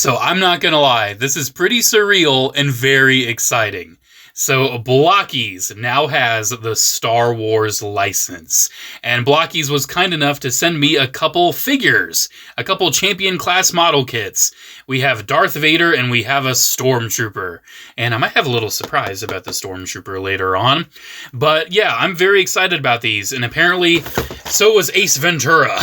So I'm not gonna lie, this is pretty surreal and very exciting. So BLOKEES now has the Star Wars license, and BLOKEES was kind enough to send me a couple figures, a couple Champion Class Model Kits. We have Darth Vader and we have a Stormtrooper, and I might have a little surprise about the Stormtrooper later on. But yeah, I'm very excited about these, and apparently so was Ace Ventura.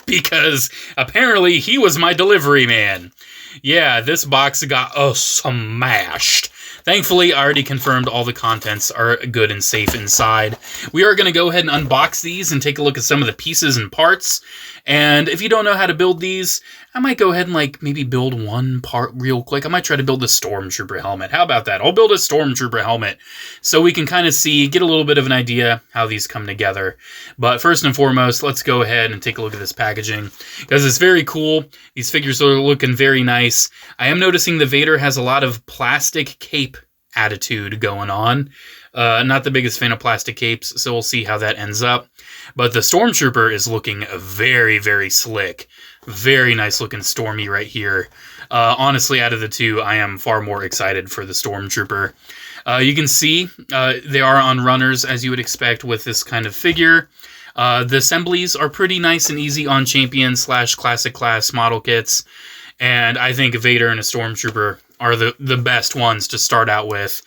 Because apparently he was my delivery man. Yeah, this box got smashed. Thankfully, I already confirmed all the contents are good and safe inside. We are going to go ahead and unbox these and take a look at some of the pieces and parts. And if you don't know how to build these, I might go ahead and maybe build one part real quick. I might try to build the Stormtrooper helmet. How about that? I'll build a Stormtrooper helmet so we can kind of get a little bit of an idea how these come together. But first and foremost, let's go ahead and take a look at this packaging because it's very cool. These figures are looking very nice. I am noticing the Vader has a lot of plastic cape attitude going on. Not the biggest fan of plastic capes, so we'll see how that ends up. But the Stormtrooper is looking very, very slick. Very nice looking Stormie right here. Honestly, out of the two, I am far more excited for the Stormtrooper. You can see they are on runners, as you would expect with this kind of figure. The assemblies are pretty nice and easy on Champion / Classic Class model kits. And I think Vader and a Stormtrooper are the best ones to start out with.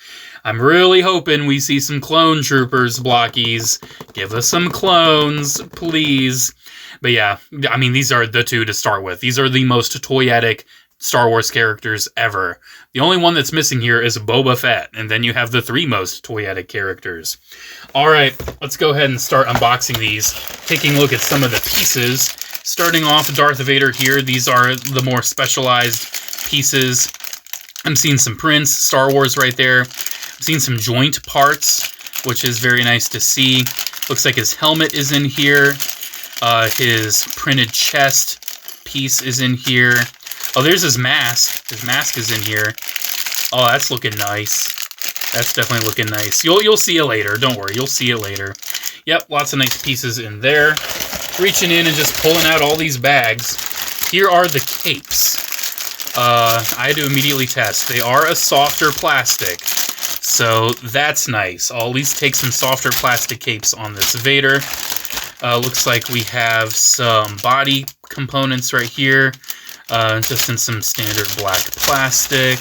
I'm really hoping we see some clone troopers, BLOKEES. Give us some clones, please. But yeah, I mean, these are the two to start with. These are the most toyetic Star Wars characters ever. The only one that's missing here is Boba Fett, and then you have the three most toyetic characters. Alright, let's go ahead and start unboxing these, taking a look at some of the pieces. Starting off, Darth Vader here. These are the more specialized pieces. I'm seeing some prints, Star Wars right there. I'm seeing some joint parts, which is very nice to see. Looks like his helmet is in here. His printed chest piece is in here. Oh, there's his mask. His mask is in here. Oh, that's looking nice. That's definitely looking nice. You'll see it later. Don't worry, you'll see it later. Yep, lots of nice pieces in there. Reaching in and just pulling out all these bags. Here are the capes. I had to immediately test. They are a softer plastic, so that's nice. I'll at least take some softer plastic capes on this Vader. Looks like we have some body components right here, just in some standard black plastic.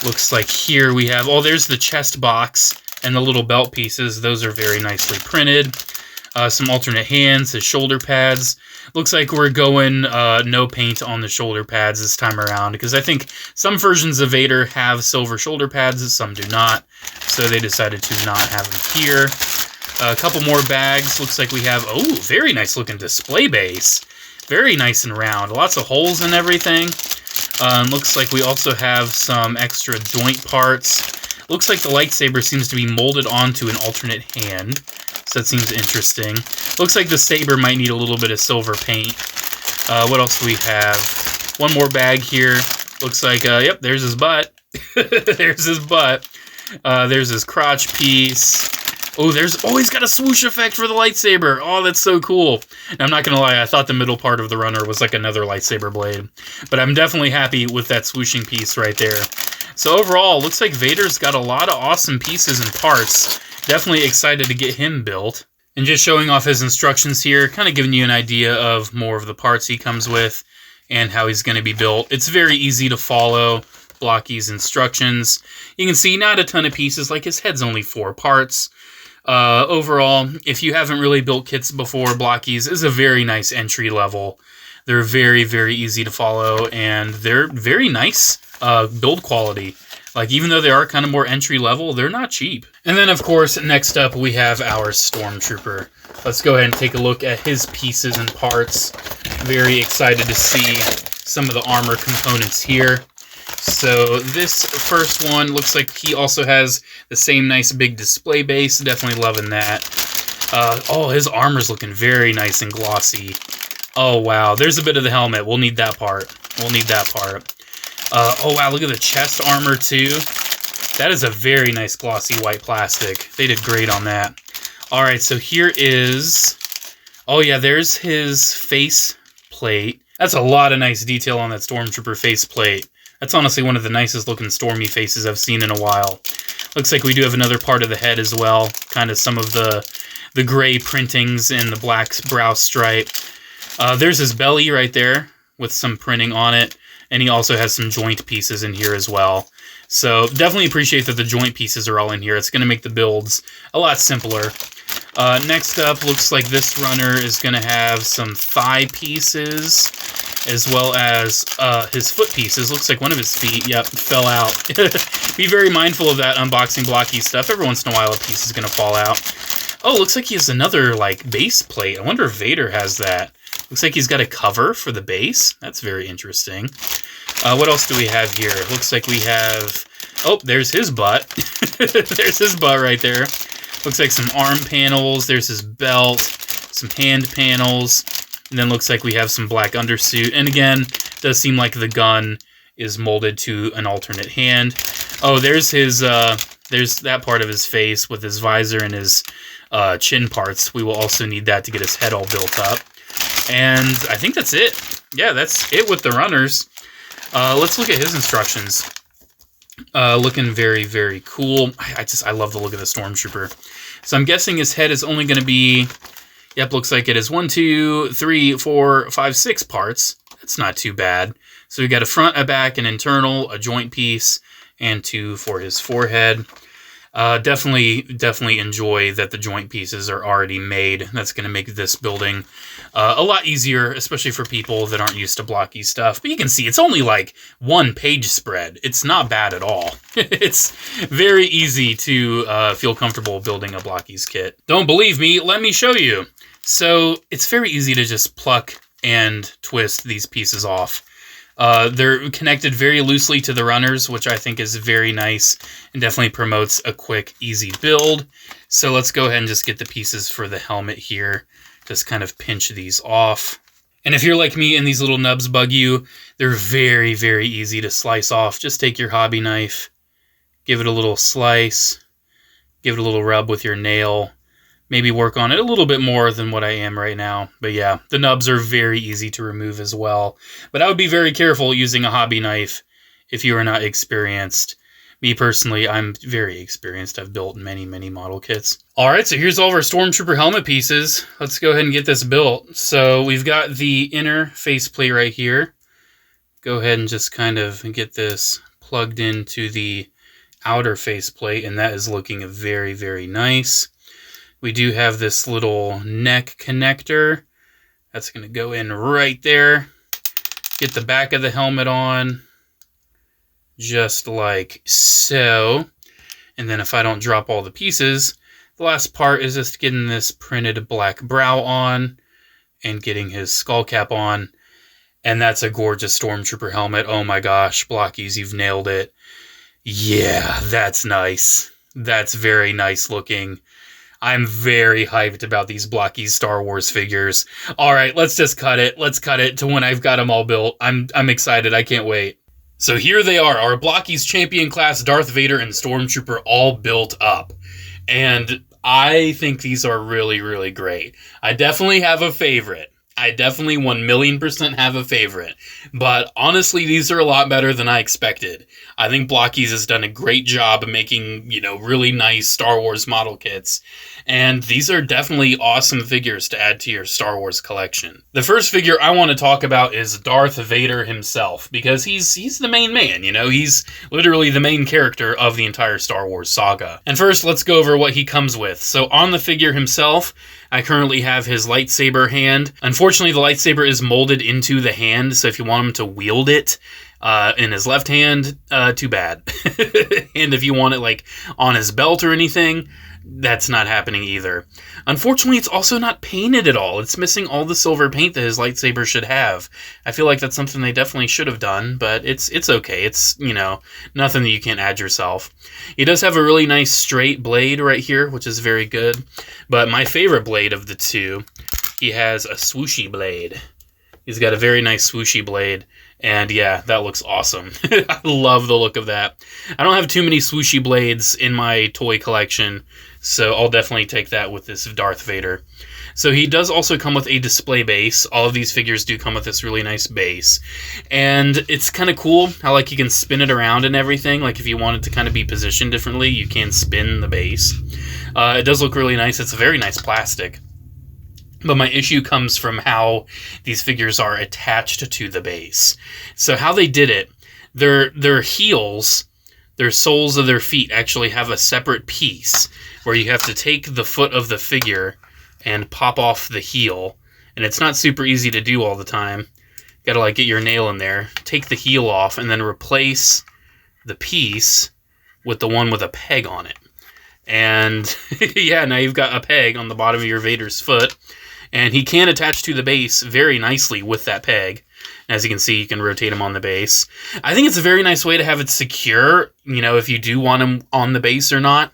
Looks like here we have, there's the chest box and the little belt pieces. Those are very nicely printed. Some alternate hands, the shoulder pads. Looks like we're going no paint on the shoulder pads this time around, because I think some versions of Vader have silver shoulder pads, some do not, so they decided to not have them here. A couple more bags. Looks like we have, very nice looking display base. Very nice and round. Lots of holes and everything. Looks like we also have some extra joint parts. Looks like the lightsaber seems to be molded onto an alternate hand. So that seems interesting. Looks like the saber might need a little bit of silver paint. What else do we have? One more bag here. Looks like, yep, there's his butt. There's his butt. There's his crotch piece. He's got a swoosh effect for the lightsaber. Oh, that's so cool. And I'm not going to lie, I thought the middle part of the runner was like another lightsaber blade. But I'm definitely happy with that swooshing piece right there. So overall, looks like Vader's got a lot of awesome pieces and parts. Definitely excited to get him built. And just showing off his instructions here, kind of giving you an idea of more of the parts he comes with and how he's going to be built. It's very easy to follow BLOKEES instructions. You can see not a ton of pieces, like his head's only 4 parts. Overall, if you haven't really built kits before, BLOKEES is a very nice entry level. They're very, very easy to follow, and they're very nice build quality. Like, even though they are kind of more entry level, they're not cheap. And then, of course, next up, we have our Stormtrooper. Let's go ahead and take a look at his pieces and parts. Very excited to see some of the armor components here. So this first one looks like he also has the same nice big display base. Definitely loving that. His armor's looking very nice and glossy. Oh, wow. There's a bit of the helmet. We'll need that part. Wow, look at the chest armor, too. That is a very nice glossy white plastic. They did great on that. Alright, so here is... there's his face plate. That's a lot of nice detail on that Stormtrooper faceplate. That's honestly one of the nicest looking Stormie faces I've seen in a while. Looks like we do have another part of the head as well. Kind of some of the gray printings and the black brow stripe. There's his belly right there with some printing on it. And he also has some joint pieces in here as well. So definitely appreciate that the joint pieces are all in here. It's going to make the builds a lot simpler. Next up, looks like this runner is going to have some thigh pieces, as well as his foot pieces. Looks like one of his feet, yep, fell out. Be very mindful of that unboxing blocky stuff. Every once in a while, a piece is going to fall out. Oh, looks like he has another, like, base plate. I wonder if Vader has that. Looks like he's got a cover for the base. That's very interesting. What else do we have here? Looks like we have... Oh, there's his butt. There's his butt right there. Looks like some arm panels. There's his belt. Some hand panels. And then looks like we have some black undersuit. And again, does seem like the gun is molded to an alternate hand. Oh, there's his... there's that part of his face with his visor and his chin parts. We will also need that to get his head all built up. And I think that's it. Yeah, that's it with the runners. Let's look at his instructions. Looking very, very cool. I love the look of the Stormtrooper. So I'm guessing his head is only going to be... Yep, looks like it is 1, 2, 3, 4, 5, 6 parts. That's not too bad. So we got a front, a back, an internal, a joint piece, and 2 for his forehead. Definitely enjoy that the joint pieces are already made. That's going to make this building a lot easier, especially for people that aren't used to blocky stuff. But you can see it's only like 1 page spread. It's not bad at all. It's very easy to feel comfortable building a blockies kit. Don't believe me? Let me show you. So it's very easy to just pluck and twist these pieces off. They're connected very loosely to the runners, which I think is very nice and definitely promotes a quick, easy build. So let's go ahead and just get the pieces for the helmet here. Just kind of pinch these off. And if you're like me and these little nubs bug you, they're very, very easy to slice off. Just take your hobby knife, give it a little slice, give it a little rub with your nail. Maybe work on it a little bit more than what I am right now. But yeah, the nubs are very easy to remove as well. But I would be very careful using a hobby knife if you are not experienced. Me personally, I'm very experienced. I've built many, many model kits. Alright, so here's all of our Stormtrooper helmet pieces. Let's go ahead and get this built. So we've got the inner faceplate right here. Go ahead and just kind of get this plugged into the outer faceplate, and that is looking very, very nice. We do have this little neck connector. That's going to go in right there. Get the back of the helmet on. Just like so. And then if I don't drop all the pieces, the last part is just getting this printed black brow on and getting his skull cap on. And that's a gorgeous Stormtrooper helmet. Oh my gosh, blockies, you've nailed it. Yeah, that's nice. That's very nice looking. I'm very hyped about these blockies Star Wars figures. All right, let's just cut it. Let's cut it to when I've got them all built. I'm excited. I can't wait. So here they are, our blockies champion class Darth Vader and Stormtrooper all built up. And I think these are really, really great. I definitely have a favorite. I definitely 1,000,000% have a favorite. But honestly, these are a lot better than I expected. I think Blockies has done a great job of making, really nice Star Wars model kits. And these are definitely awesome figures to add to your Star Wars collection. The first figure I want to talk about is Darth Vader himself, because he's the main man, He's literally the main character of the entire Star Wars saga. And first, let's go over what he comes with. So on the figure himself, I currently have his lightsaber hand. Unfortunately, the lightsaber is molded into the hand, so if you want him to wield it in his left hand, too bad. And if you want it on his belt or anything, that's not happening either. Unfortunately, it's also not painted at all. It's missing all the silver paint that his lightsaber should have. I feel like that's something they definitely should have done, but it's okay. It's, nothing that you can't add yourself. He does have a really nice straight blade right here, which is very good. But my favorite blade of the two, he has a swooshy blade. He's got a very nice swooshy blade. And yeah, that looks awesome. I love the look of that. I don't have too many swooshy blades in my toy collection, so I'll definitely take that with this Darth Vader. So he does also come with a display base. All of these figures do come with this really nice base. And it's kind of cool how like you can spin it around and everything. Like if you wanted to kind of be positioned differently, you can spin the base. It does look really nice. It's a very nice plastic. But my issue comes from how these figures are attached to the base. So how they did it, their heels, their soles of their feet actually have a separate piece where you have to take the foot of the figure and pop off the heel. And it's not super easy to do all the time. Gotta like get your nail in there, take the heel off, and then replace the piece with the one with a peg on it. And yeah, now you've got a peg on the bottom of your Vader's foot. And he can attach to the base very nicely with that peg. As you can see, you can rotate him on the base. I think it's a very nice way to have it secure, you know, if you do want him on the base or not.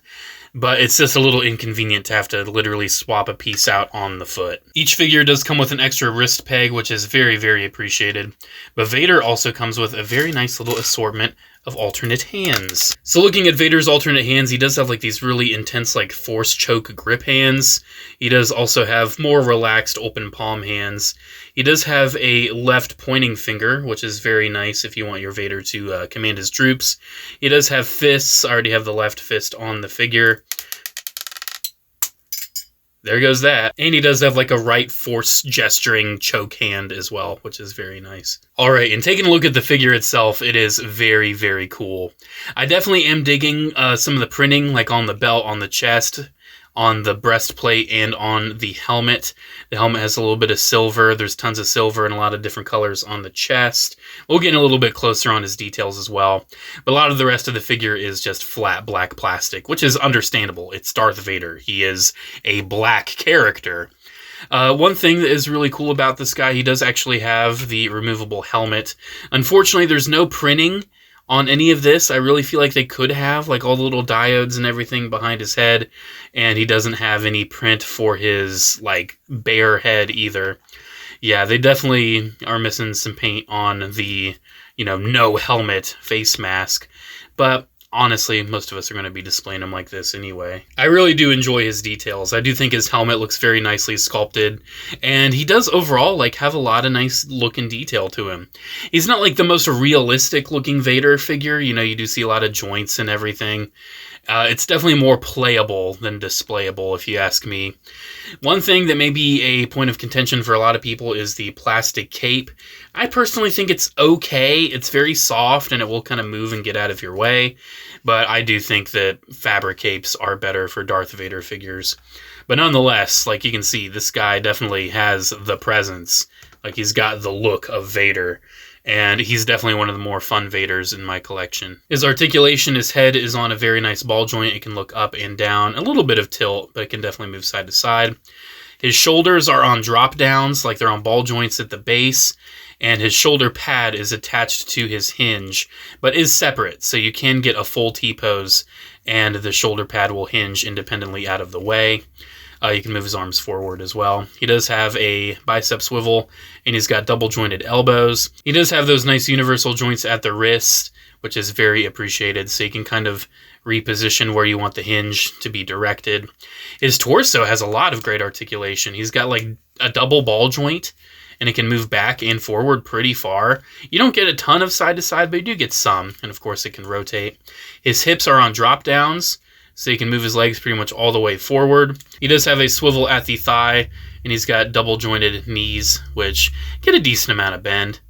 But it's just a little inconvenient to have to literally swap a piece out on the foot. Each figure does come with an extra wrist peg, which is very, very appreciated. But Vader also comes with a very nice little assortment of alternate hands. So looking at Vader's alternate hands, he does have like these really intense like force choke grip hands. He does also have more relaxed open palm hands. He does have a left pointing finger, which is very nice if you want your Vader to command his troops. He does have fists. I already have the left fist on the figure. There goes that. And he does have like a right force gesturing choke hand as well, which is very nice. All right, and taking a look at the figure itself, it is very, very cool. I definitely am digging some of the printing, like on the belt, on the chest, on the breastplate, and on the helmet. The helmet has a little bit of silver. There's tons of silver and a lot of different colors on the chest. We'll get a little bit closer on his details as well. But a lot of the rest of the figure is just flat black plastic, which is understandable. It's Darth Vader. He is a black character. One thing that is really cool about this guy, he does actually have the removable helmet. Unfortunately, there's no printing on any of this. I really feel like they could have, like all the little diodes and everything behind his head, and he doesn't have any print for his, like, bare head either. Yeah, they definitely are missing some paint on the, you know, no helmet face mask, but honestly, most of us are going to be displaying him like this anyway. I really do enjoy his details. I do think his helmet looks very nicely sculpted, and he does overall like have a lot of nice look and detail to him. He's not like the most realistic looking Vader figure. You know, you do see a lot of joints and everything. It's definitely more playable than displayable, if you ask me. One thing that may be a point of contention for a lot of people is the plastic cape. I personally think it's okay. It's very soft, and it will kind of move and get out of your way. But I do think that fabric capes are better for Darth Vader figures. But nonetheless, like you can see, this guy definitely has the presence. Like, he's got the look of Vader. And he's definitely one of the more fun Vaders in my collection. His articulation, his head is on a very nice ball joint. It can look up and down, a little bit of tilt, but it can definitely move side to side. His shoulders are on drop downs, like they're on ball joints at the base, and his shoulder pad is attached to his hinge, but is separate, so you can get a full T-pose, and the shoulder pad will hinge independently out of the way. You can move his arms forward as well. He does have a bicep swivel, and he's got double jointed elbows. He does have those nice universal joints at the wrist, which is very appreciated, so you can kind of reposition where you want the hinge to be directed. His torso has a lot of great articulation. He's got like a double ball joint, and it can move back and forward pretty far. You don't get a ton of side to side, but you do get some, and of course it can rotate. His hips are on drop downs, so he can move his legs pretty much all the way forward. He does have a swivel at the thigh, and he's got double jointed knees, which get a decent amount of bend.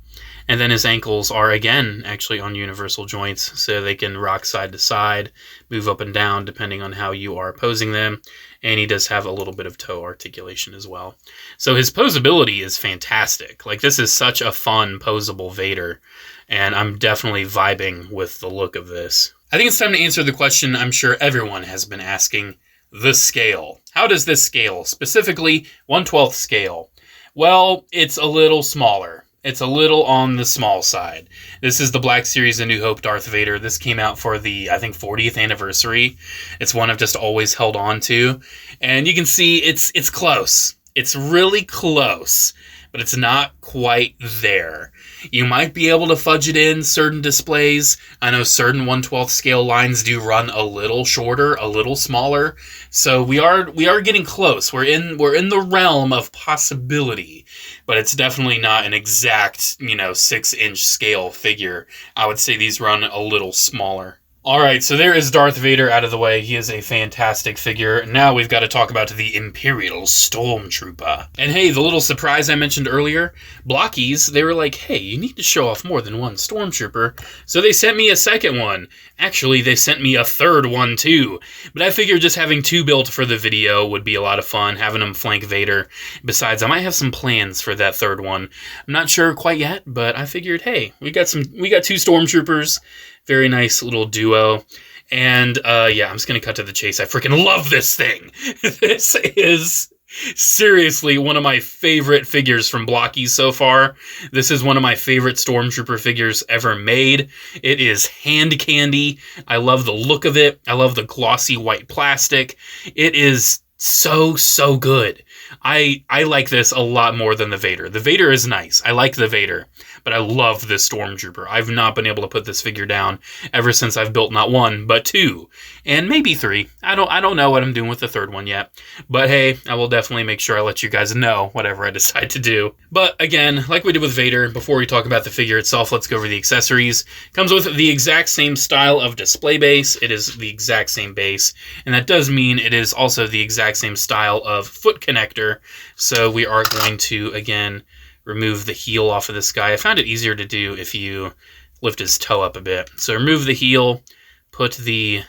And then his ankles are, again, actually on universal joints, so they can rock side to side, move up and down, depending on how you are posing them. And he does have a little bit of toe articulation as well. So his posability is fantastic. Like, this is such a fun, posable Vader, and I'm definitely vibing with the look of this. I think it's time to answer the question I'm sure everyone has been asking: the scale. How does this scale? Specifically, 1/12 scale. Well, it's a little smaller. It's a little on the small side. This is the Black Series A New Hope Darth Vader. This came out for the, I think, 40th anniversary. It's one I've just always held on to. And you can see it's close. It's really close. but it's not quite there. You might be able to fudge it in certain displays. I know certain 1/12 scale lines do run a little shorter, a little smaller. So we are getting close. We're in the realm of possibility, but it's definitely not an exact, 6-inch scale figure. I would say these run a little smaller. Alright, so there is Darth Vader out of the way. He is a fantastic figure. Now we've got to talk about the Imperial Stormtrooper. And hey, the little surprise I mentioned earlier, BLOKEES, they were like, hey, you need to show off more than one Stormtrooper. So they sent me a second one. Actually, they sent me a third one too. But I figured just having 2 built for the video would be a lot of fun, having them flank Vader. Besides, I might have some plans for that third one. I'm not sure quite yet, but I figured, hey, we got 2 Stormtroopers. Very nice little duo. And, yeah, I'm just going to cut to the chase. I freaking love this thing. This is seriously one of my favorite figures from BLOKEES so far. This is one of my favorite Stormtrooper figures ever made. It is hand candy. I love the look of it. I love the glossy white plastic. It is so good. I like this a lot more than the Vader. The Vader is nice. I like the Vader, but I love this Stormtrooper. I've not been able to put this figure down ever since I've built not 1, but 2, and maybe 3. I don't know what I'm doing with the third one yet, but hey, I will definitely make sure I let you guys know whatever I decide to do. But again, like we did with Vader, before we talk about the figure itself, let's go over the accessories. Comes with the exact same style of display base. It is the exact same base, and that does mean it is also the exact same style of foot connector. So we are going to, again, remove the heel off of this guy. I found it easier to do if you lift his toe up a bit. So remove the heel, put the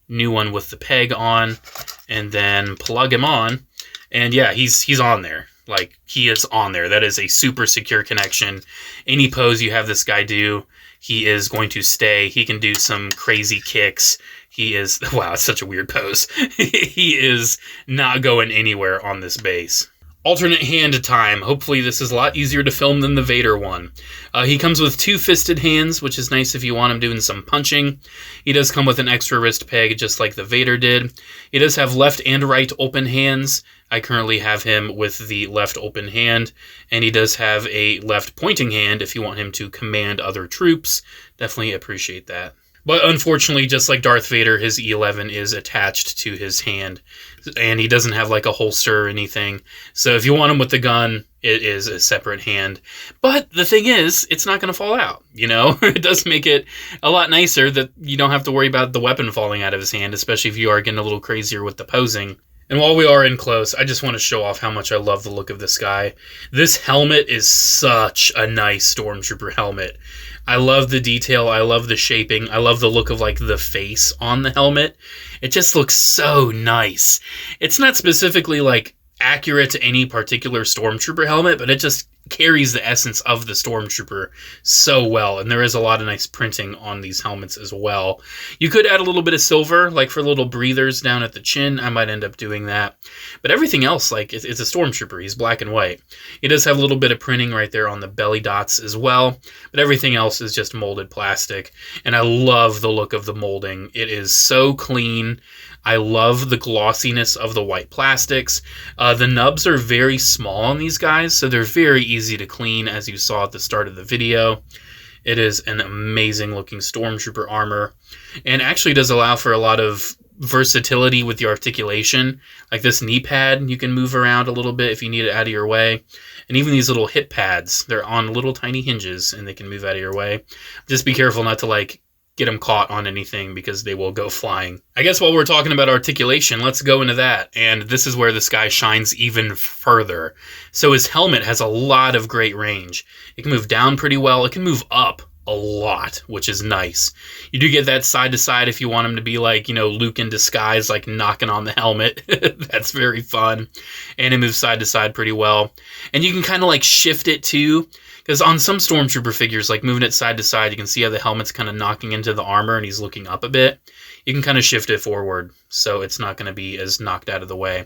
new one with the peg on, and then plug him on. And yeah, he's on there. Like, he is on there. That is a super secure connection. Any pose you have this guy do, he is going to stay. He can do some crazy kicks. He is, wow, it's such a weird pose. He is not going anywhere on this base. Alternate hand time. Hopefully this is a lot easier to film than the Vader one. He comes with 2 fisted hands, which is nice if you want him doing some punching. He does come with an extra wrist peg, just like the Vader did. He does have left and right open hands. I currently have him with the left open hand, and he does have a left pointing hand if you want him to command other troops. Definitely appreciate that. But unfortunately, just like Darth Vader, his E11 is attached to his hand, and he doesn't have like a holster or anything. So if you want him with the gun, it is a separate hand. But the thing is, it's not going to fall out, It does make it a lot nicer that you don't have to worry about the weapon falling out of his hand, especially if you are getting a little crazier with the posing. And while we are in close, I just want to show off how much I love the look of this guy. This helmet is such a nice Stormtrooper helmet. I love the detail, I love the shaping, I love the look of like the face on the helmet. It just looks so nice. It's not specifically like accurate to any particular Stormtrooper helmet, but it just carries the essence of the Stormtrooper so well, and there is a lot of nice printing on these helmets as well. You could add a little bit of silver, like for little breathers down at the chin. I might end up doing that. But everything else, like, it's a Stormtrooper. He's black and white. He does have a little bit of printing right there on the belly dots as well, but everything else is just molded plastic, and I love the look of the molding. It is so clean. I love the glossiness of the white plastics. The nubs are very small on these guys, so they're very easy to clean, as you saw at the start of the video. It is an amazing looking Stormtrooper armor, and actually does allow for a lot of versatility with the articulation. Like this knee pad, you can move around a little bit if you need it out of your way. And even these little hip pads, they're on little tiny hinges, and they can move out of your way. Just be careful not to, like, get them caught on anything because they will go flying. I guess while we're talking about articulation, let's go into that. And this is where this guy shines even further. So his helmet has a lot of great range. It can move down pretty well. It can move up a lot, which is nice. You do get that side to side if you want him to be like, Luke in disguise, like knocking on the helmet. That's very fun. And it moves side to side pretty well. And you can kind of like shift it too. Because on some Stormtrooper figures, like moving it side to side, you can see how the helmet's kind of knocking into the armor and he's looking up a bit. You can kind of shift it forward, so it's not going to be as knocked out of the way.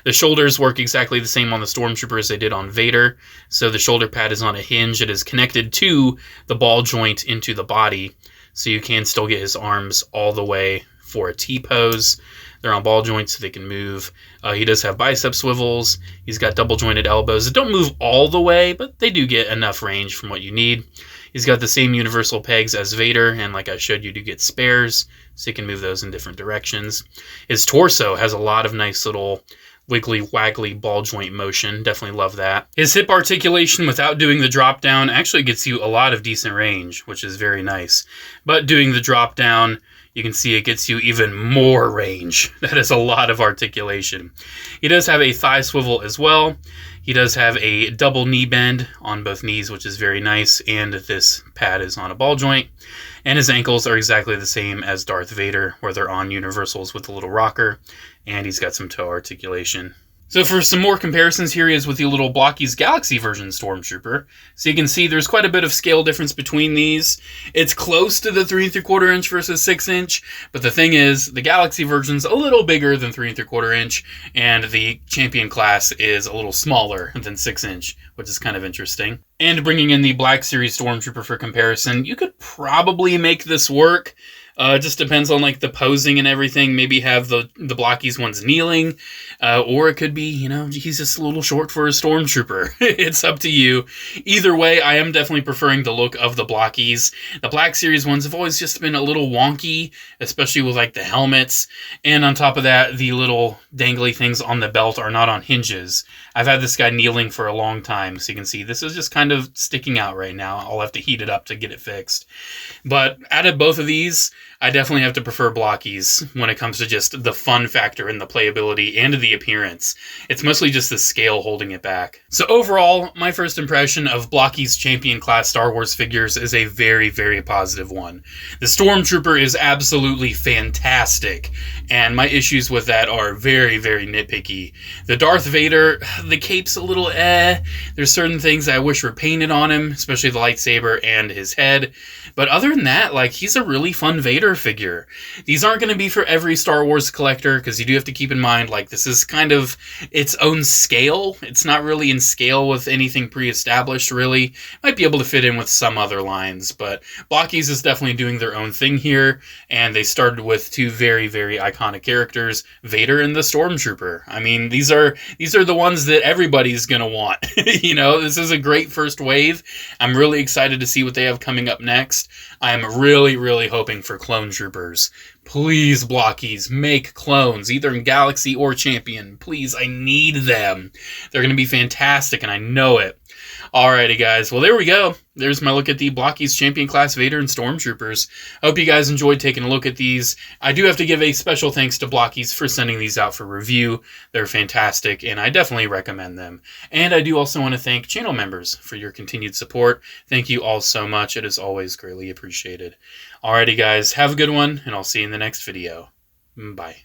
The shoulders work exactly the same on the Stormtrooper as they did on Vader. So the shoulder pad is on a hinge. It is connected to the ball joint into the body, so you can still get his arms all the way for a T-pose. They're on ball joints so they can move. He does have bicep swivels. He's got double jointed elbows that don't move all the way, but they do get enough range from what you need. He's got the same universal pegs as Vader, and like I showed you, do get spares, so you can move those in different directions. His torso has a lot of nice little wiggly waggly ball joint motion. Definitely love that. His hip articulation without doing the drop down actually gets you a lot of decent range, which is very nice. But doing the drop down, you can see it gets you even more range. That is a lot of articulation. He does have a thigh swivel as well. He does have a double knee bend on both knees, which is very nice, and this pad is on a ball joint. And his ankles are exactly the same as Darth Vader, where they're on universals with a little rocker, and he's got some toe articulation. So for some more comparisons, here he is with the little BLOKEES Galaxy version Stormtrooper. So you can see there's quite a bit of scale difference between these. It's close to the 3 3/4 inch versus 6 inch, but the thing is, the Galaxy version's a little bigger than 3 3/4 inch, and the Champion class is a little smaller than 6 inch, which is kind of interesting. And bringing in the Black Series Stormtrooper for comparison, you could probably make this work. It just depends on like the posing and everything. Maybe have the BLOKEES ones kneeling, or it could be, you know, he's just a little short for a Stormtrooper. It's up to you. Either way, I am definitely preferring the look of the BLOKEES. The Black Series ones have always just been a little wonky, especially with like the helmets. And on top of that, the little dangly things on the belt are not on hinges. I've had this guy kneeling for a long time, so you can see this is just kind of sticking out right now. I'll have to heat it up to get it fixed. But out of both of these, I definitely have to prefer BLOKEES when it comes to just the fun factor and the playability and the appearance. It's mostly just the scale holding it back. So overall, my first impression of BLOKEES Champion class Star Wars figures is a very, very positive one. The Stormtrooper is absolutely fantastic, and my issues with that are very, very nitpicky. The Darth Vader, the cape's a little There's certain things I wish were painted on him, especially the lightsaber and his head. But other than that, like, he's a really fun Vader figure. These aren't going to be for every Star Wars collector, because you do have to keep in mind, like, this is kind of its own scale. It's not really in scale with anything pre-established, really. Might be able to fit in with some other lines, but BLOKEES is definitely doing their own thing here, and they started with two very, very iconic characters, Vader and the Stormtrooper. I mean, these are the ones that everybody's going to want. You know, this is a great first wave. I'm really excited to see what they have coming up next. I'm really, really hoping for clone troopers. Please, BLOKEES, make clones, either in Galaxy or Champion. Please, I need them. They're going to be fantastic, and I know it. Alrighty, guys. Well, there we go. There's my look at the BLOKEES Champion Class Vader and Stormtroopers. I hope you guys enjoyed taking a look at these. I do have to give a special thanks to BLOKEES for sending these out for review. They're fantastic, and I definitely recommend them. And I do also want to thank channel members for your continued support. Thank you all so much. It is always greatly appreciated. Alrighty, guys. Have a good one, and I'll see you in the next video. Bye.